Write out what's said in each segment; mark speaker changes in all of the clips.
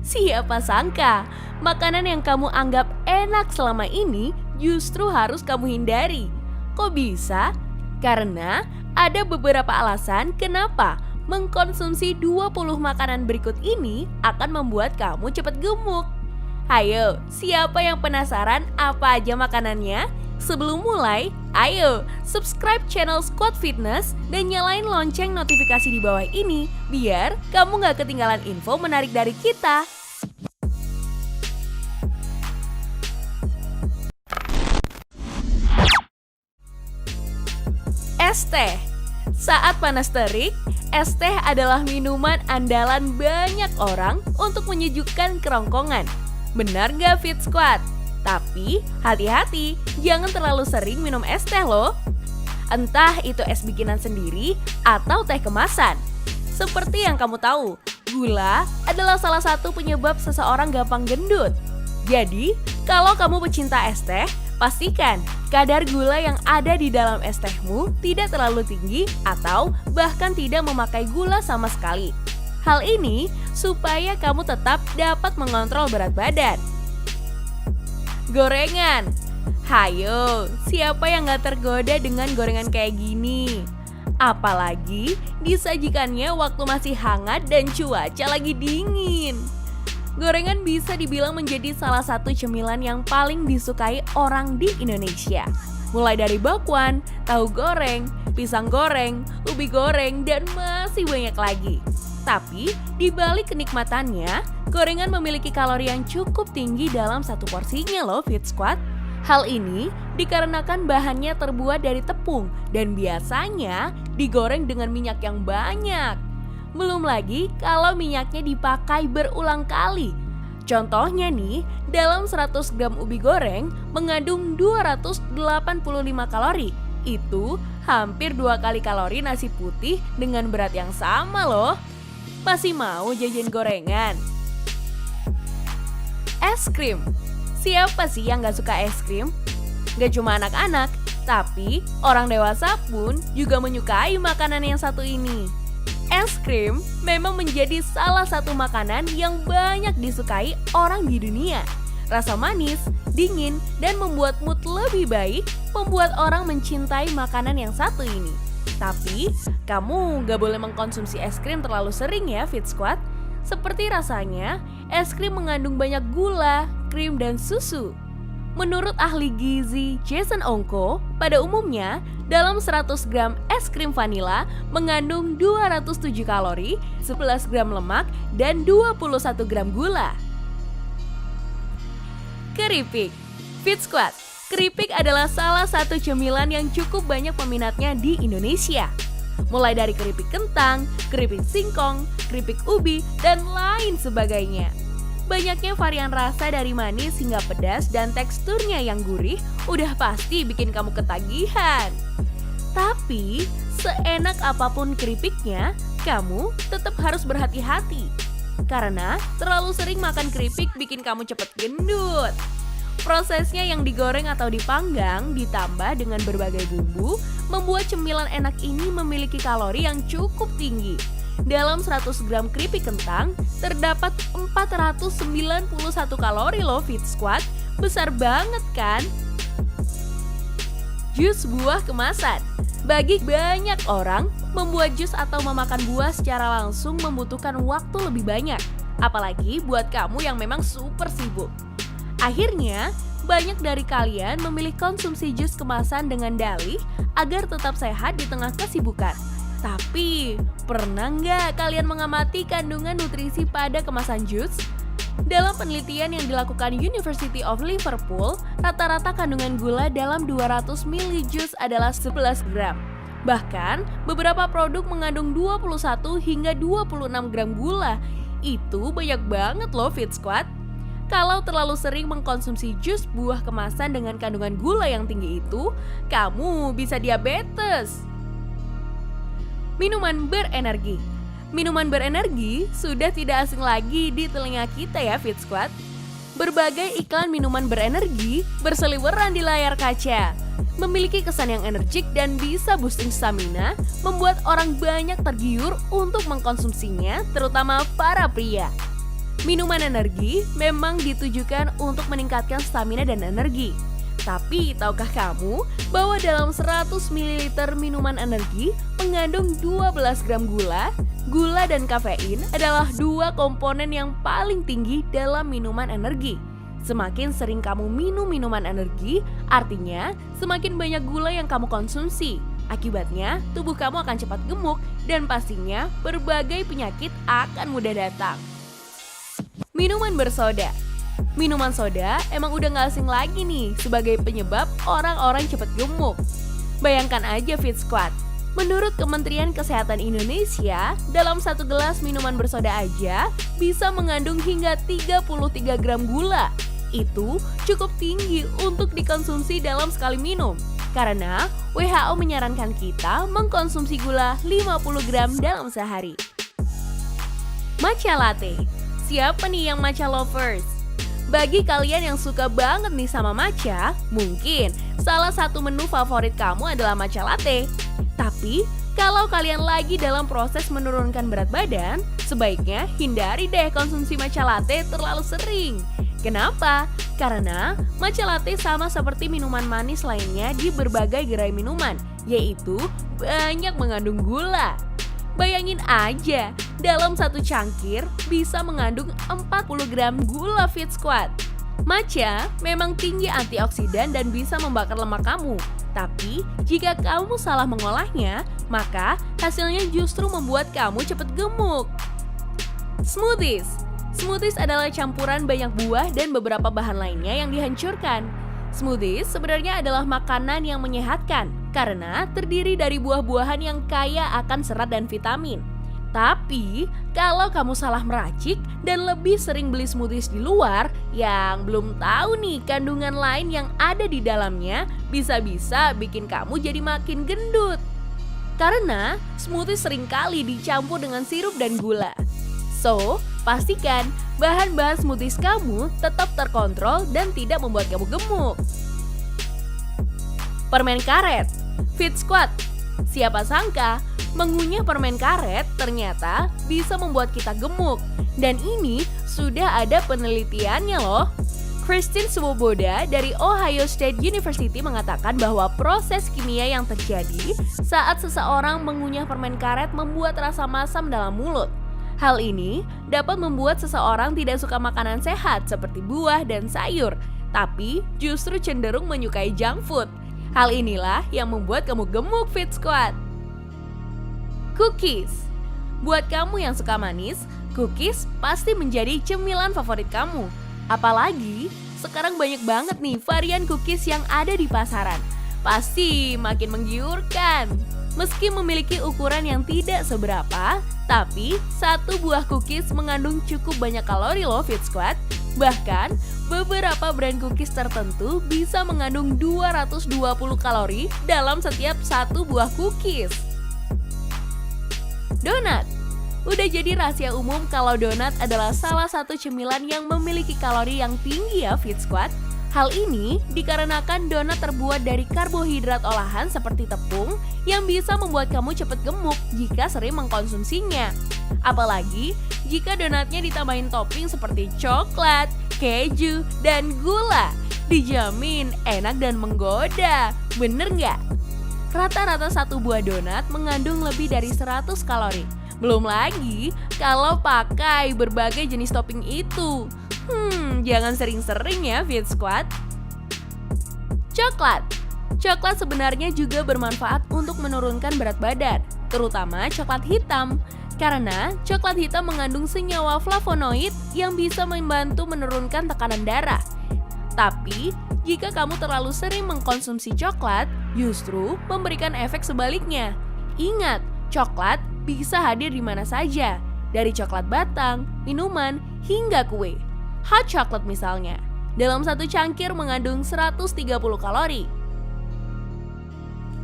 Speaker 1: Siapa sangka, makanan yang kamu anggap enak selama ini justru harus kamu hindari. Kok bisa? Karena ada beberapa alasan kenapa mengkonsumsi 20 makanan berikut ini akan membuat kamu cepat gemuk. Hayo, siapa yang penasaran apa aja makanannya? Sebelum mulai, ayo subscribe channel Squad Fitness dan nyalain lonceng notifikasi di bawah ini biar kamu gak ketinggalan info menarik dari kita. Es teh. Saat panas terik, es teh adalah minuman andalan banyak orang untuk menyejukkan kerongkongan. Benar gak Fit Squad? Tapi hati-hati, jangan terlalu sering minum es teh loh. Entah itu es bikinan sendiri atau teh kemasan. Seperti yang kamu tahu, gula adalah salah satu penyebab seseorang gampang gendut. Jadi, kalau kamu pecinta es teh, pastikan kadar gula yang ada di dalam es tehmu tidak terlalu tinggi atau bahkan tidak memakai gula sama sekali. Hal ini supaya kamu tetap dapat mengontrol berat badan. Gorengan. Hayo, siapa yang gak tergoda dengan gorengan kayak gini? Apalagi disajikannya waktu masih hangat dan cuaca lagi dingin. Gorengan bisa dibilang menjadi salah satu cemilan yang paling disukai orang di Indonesia. Mulai dari bakwan, tahu goreng, pisang goreng, ubi goreng, dan masih banyak lagi. Tapi, di balik kenikmatannya, gorengan memiliki kalori yang cukup tinggi dalam satu porsinya loh Fit Squad. Hal ini dikarenakan bahannya terbuat dari tepung dan biasanya digoreng dengan minyak yang banyak. Belum lagi kalau minyaknya dipakai berulang kali. Contohnya nih, dalam 100 gram ubi goreng mengandung 285 kalori. Itu hampir 2 kali kalori nasi putih dengan berat yang sama loh. Masih mau jajan gorengan? Es krim. Siapa sih yang gak suka es krim? Gak cuma anak-anak, tapi orang dewasa pun juga menyukai makanan yang satu ini. Es krim memang menjadi salah satu makanan yang banyak disukai orang di dunia. Rasa manis, dingin, dan membuat mood lebih baik membuat orang mencintai makanan yang satu ini. Tapi, kamu gak boleh mengkonsumsi es krim terlalu sering ya Fit Squad. Seperti rasanya, es krim mengandung banyak gula, krim, dan susu. Menurut ahli gizi Jason Ongko, pada umumnya dalam 100 gram es krim vanila mengandung 207 kalori, 11 gram lemak, dan 21 gram gula. Keripik. Fit Squad, keripik adalah salah satu cemilan yang cukup banyak peminatnya di Indonesia. Mulai dari keripik kentang, keripik singkong, keripik ubi, dan lain sebagainya. Banyaknya varian rasa dari manis hingga pedas dan teksturnya yang gurih udah pasti bikin kamu ketagihan. Tapi, seenak apapun keripiknya, kamu tetap harus berhati-hati. Karena terlalu sering makan keripik bikin kamu cepet gendut. Prosesnya yang digoreng atau dipanggang ditambah dengan berbagai bumbu membuat cemilan enak ini memiliki kalori yang cukup tinggi. Dalam 100 gram keripik kentang terdapat 491 kalori loh Fit Squad. Besar banget kan? Jus buah kemasan. Bagi banyak orang, membuat jus atau memakan buah secara langsung membutuhkan waktu lebih banyak. Apalagi buat kamu yang memang super sibuk. Akhirnya, banyak dari kalian memilih konsumsi jus kemasan dengan dalih agar tetap sehat di tengah kesibukan. Tapi, pernah nggak kalian mengamati kandungan nutrisi pada kemasan jus? Dalam penelitian yang dilakukan University of Liverpool, rata-rata kandungan gula dalam 200 ml jus adalah 11 gram. Bahkan, beberapa produk mengandung 21 hingga 26 gram gula. Itu banyak banget loh Fit Squad. Kalau terlalu sering mengkonsumsi jus buah kemasan dengan kandungan gula yang tinggi itu, kamu bisa diabetes. Minuman berenergi. Minuman berenergi sudah tidak asing lagi di telinga kita ya Fit Squad. Berbagai iklan minuman berenergi berseliweran di layar kaca. Memiliki kesan yang energik dan bisa boosting stamina, membuat orang banyak tergiur untuk mengkonsumsinya, terutama para pria. Minuman energi memang ditujukan untuk meningkatkan stamina dan energi. Tapi tahukah kamu bahwa dalam 100 ml minuman energi mengandung 12 gram gula? Gula dan kafein adalah dua komponen yang paling tinggi dalam minuman energi. Semakin sering kamu minum minuman energi, artinya semakin banyak gula yang kamu konsumsi. Akibatnya, tubuh kamu akan cepat gemuk dan pastinya berbagai penyakit akan mudah datang. Minuman bersoda. Minuman soda emang udah gak asing lagi nih sebagai penyebab orang-orang cepat gemuk. Bayangkan aja Fit Squad. Menurut Kementerian Kesehatan Indonesia, dalam satu gelas minuman bersoda aja bisa mengandung hingga 33 gram gula. Itu cukup tinggi untuk dikonsumsi dalam sekali minum. Karena WHO menyarankan kita mengkonsumsi gula 50 gram dalam sehari. Matcha latte. Siapa nih yang matcha lovers? Bagi kalian yang suka banget nih sama matcha, mungkin salah satu menu favorit kamu adalah matcha latte. Tapi, kalau kalian lagi dalam proses menurunkan berat badan, sebaiknya hindari deh konsumsi matcha latte terlalu sering. Kenapa? Karena matcha latte sama seperti minuman manis lainnya di berbagai gerai minuman, yaitu banyak mengandung gula. Bayangin aja, dalam satu cangkir bisa mengandung 40 gram gula Fit Squad. Matcha memang tinggi antioksidan dan bisa membakar lemak kamu. Tapi, jika kamu salah mengolahnya, maka hasilnya justru membuat kamu cepat gemuk. Smoothies. Smoothies adalah campuran banyak buah dan beberapa bahan lainnya yang dihancurkan. Smoothies sebenarnya adalah makanan yang menyehatkan karena terdiri dari buah-buahan yang kaya akan serat dan vitamin. Tapi, kalau kamu salah meracik dan lebih sering beli smoothies di luar yang belum tahu nih kandungan lain yang ada di dalamnya, bisa-bisa bikin kamu jadi makin gendut. Karena smoothies seringkali dicampur dengan sirup dan gula. So, pastikan bahan-bahan smoothies kamu tetap terkontrol dan tidak membuat kamu gemuk. Permen karet. Fit Squad. Siapa sangka mengunyah permen karet ternyata bisa membuat kita gemuk. Dan ini sudah ada penelitiannya loh. Christine Swoboda dari Ohio State University mengatakan bahwa proses kimia yang terjadi saat seseorang mengunyah permen karet membuat rasa masam dalam mulut. Hal ini dapat membuat seseorang tidak suka makanan sehat seperti buah dan sayur, tapi justru cenderung menyukai junk food. Hal inilah yang membuat kamu gemuk Fit Squad. Cookies. Buat kamu yang suka manis, cookies pasti menjadi cemilan favorit kamu. Apalagi sekarang banyak banget nih varian cookies yang ada di pasaran. Pasti makin menggiurkan. Meski memiliki ukuran yang tidak seberapa, tapi satu buah cookies mengandung cukup banyak kalori loh Fit Squad. Bahkan, beberapa brand cookies tertentu bisa mengandung 220 kalori dalam setiap satu buah cookies. Donat. Udah jadi rahasia umum kalau donat adalah salah satu cemilan yang memiliki kalori yang tinggi ya Fit Squad. Hal ini dikarenakan donat terbuat dari karbohidrat olahan seperti tepung yang bisa membuat kamu cepat gemuk jika sering mengkonsumsinya. Apalagi jika donatnya ditambahin topping seperti coklat, keju, dan gula. Dijamin enak dan menggoda, bener nggak? Rata-rata satu buah donat mengandung lebih dari 100 kalori. Belum lagi kalau pakai berbagai jenis topping itu. Jangan sering-sering ya Fit Squad. Coklat. Coklat sebenarnya juga bermanfaat untuk menurunkan berat badan, terutama coklat hitam. Karena coklat hitam mengandung senyawa flavonoid yang bisa membantu menurunkan tekanan darah. Tapi, jika kamu terlalu sering mengkonsumsi coklat, justru memberikan efek sebaliknya. Ingat, coklat bisa hadir di mana saja, dari coklat batang, minuman, hingga kue. Hot chocolate misalnya, dalam satu cangkir mengandung 130 kalori.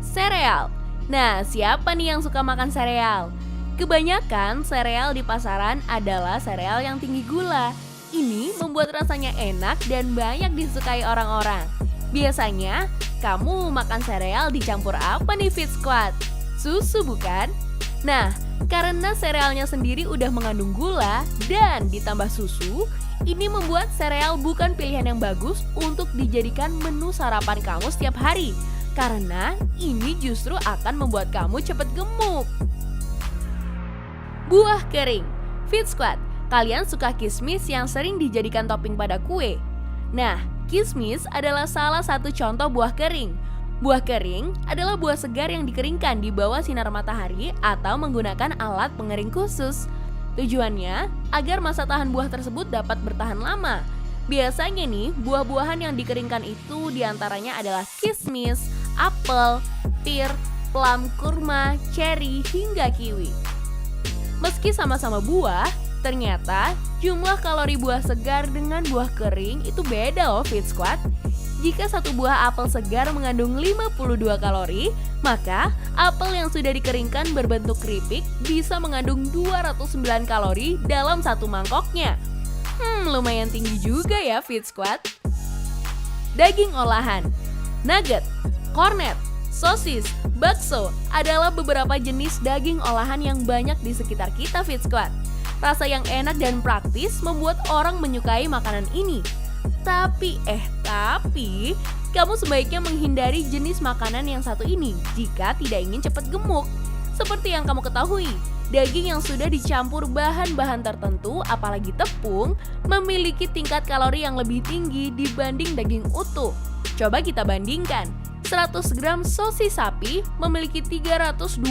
Speaker 1: Sereal. Nah, siapa nih yang suka makan sereal? Kebanyakan sereal di pasaran adalah sereal yang tinggi gula. Ini membuat rasanya enak dan banyak disukai orang-orang. Biasanya, kamu makan sereal dicampur apa nih Fit Squad? Susu bukan? Nah, Karena serealnya sendiri udah mengandung gula dan ditambah susu, ini membuat sereal bukan pilihan yang bagus untuk dijadikan menu sarapan kamu setiap hari. Karena ini justru akan membuat kamu cepat gemuk. Buah kering. Fit Squad, kalian suka kismis yang sering dijadikan topping pada kue? Nah, kismis adalah salah satu contoh buah kering. Buah kering adalah buah segar yang dikeringkan di bawah sinar matahari atau menggunakan alat pengering khusus. Tujuannya agar masa tahan buah tersebut dapat bertahan lama. Biasanya nih, buah-buahan yang dikeringkan itu diantaranya adalah kismis, apel, pir, plum, kurma, ceri, hingga kiwi. Meski sama-sama buah, ternyata jumlah kalori buah segar dengan buah kering itu beda loh Fit Squad. Jika satu buah apel segar mengandung 52 kalori, maka apel yang sudah dikeringkan berbentuk keripik bisa mengandung 209 kalori dalam satu mangkoknya. Lumayan tinggi juga ya Fit Squad. Daging olahan, nugget, cornet, sosis, bakso adalah beberapa jenis daging olahan yang banyak di sekitar kita Fit Squad. Rasa yang enak dan praktis membuat orang menyukai makanan ini. Tapi kamu sebaiknya menghindari jenis makanan yang satu ini jika tidak ingin cepat gemuk. Seperti yang kamu ketahui, daging yang sudah dicampur bahan-bahan tertentu, apalagi tepung, memiliki tingkat kalori yang lebih tinggi dibanding daging utuh. Coba kita bandingkan. 100 gram sosis sapi memiliki 325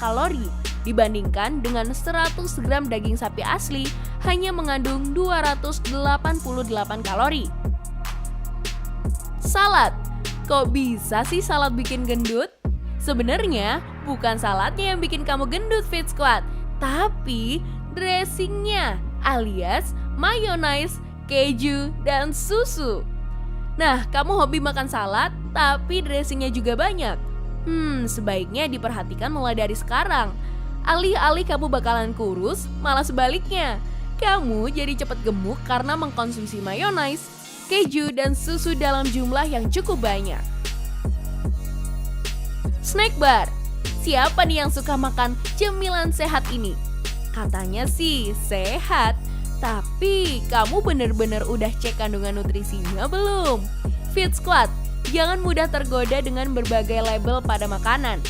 Speaker 1: kalori dibandingkan dengan 100 gram daging sapi asli hanya mengandung 288 kalori. Salad. Kok bisa sih salad bikin gendut? Sebenarnya bukan saladnya yang bikin kamu gendut Fit Squad, tapi dressingnya alias mayonaise, keju, dan susu. Nah, kamu hobi makan salad, tapi dressingnya juga banyak. Sebaiknya diperhatikan mulai dari sekarang. Alih-alih kamu bakalan kurus, malah sebaliknya. Kamu jadi cepat gemuk karena mengkonsumsi mayonaise, keju, dan susu dalam jumlah yang cukup banyak. Snack bar. Siapa nih yang suka makan cemilan sehat ini? Katanya sih sehat. Tapi kamu bener-bener udah cek kandungan nutrisinya belum? Fit Squad, jangan mudah tergoda dengan berbagai label pada makanan.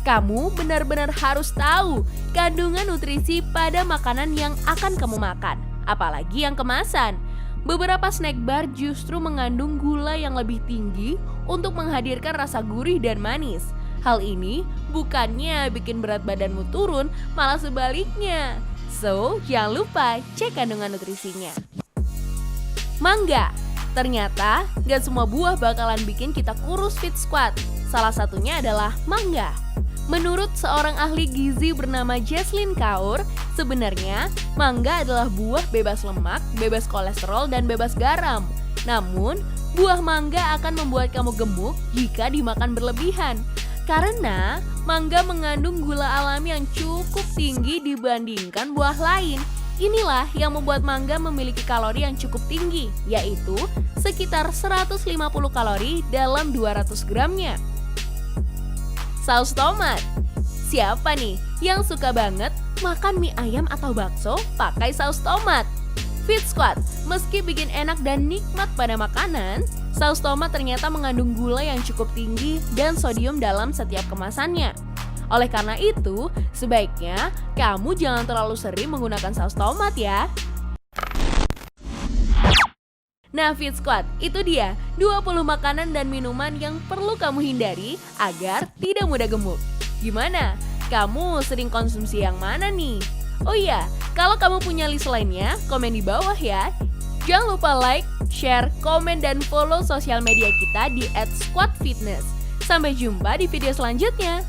Speaker 1: Kamu benar-benar harus tahu kandungan nutrisi pada makanan yang akan kamu makan, apalagi yang kemasan. Beberapa snack bar justru mengandung gula yang lebih tinggi untuk menghadirkan rasa gurih dan manis. Hal ini bukannya bikin berat badanmu turun, malah sebaliknya. So, jangan lupa cek kandungan nutrisinya. Mangga. Ternyata gak semua buah bakalan bikin kita kurus Fit Squad. Salah satunya adalah mangga. Menurut seorang ahli gizi bernama Jesslyn Kaur, sebenarnya mangga adalah buah bebas lemak, bebas kolesterol, dan bebas garam. Namun, buah mangga akan membuat kamu gemuk jika dimakan berlebihan. Karena mangga mengandung gula alami yang cukup tinggi dibandingkan buah lain. Inilah yang membuat mangga memiliki kalori yang cukup tinggi, yaitu sekitar 150 kalori dalam 200 gramnya. Saus tomat. Siapa nih yang suka banget makan mie ayam atau bakso pakai saus tomat? Fit Squad, meski bikin enak dan nikmat pada makanan, saus tomat ternyata mengandung gula yang cukup tinggi dan sodium dalam setiap kemasannya. Oleh karena itu, sebaiknya kamu jangan terlalu sering menggunakan saus tomat ya. Nah Fit Squad, itu dia 20 makanan dan minuman yang perlu kamu hindari agar tidak mudah gemuk. Gimana? Kamu sering konsumsi yang mana nih? Oh iya, kalau kamu punya list lainnya, komen di bawah ya. Jangan lupa like, share, komen, dan follow sosial media kita di @squadfitness. Sampai jumpa di video selanjutnya.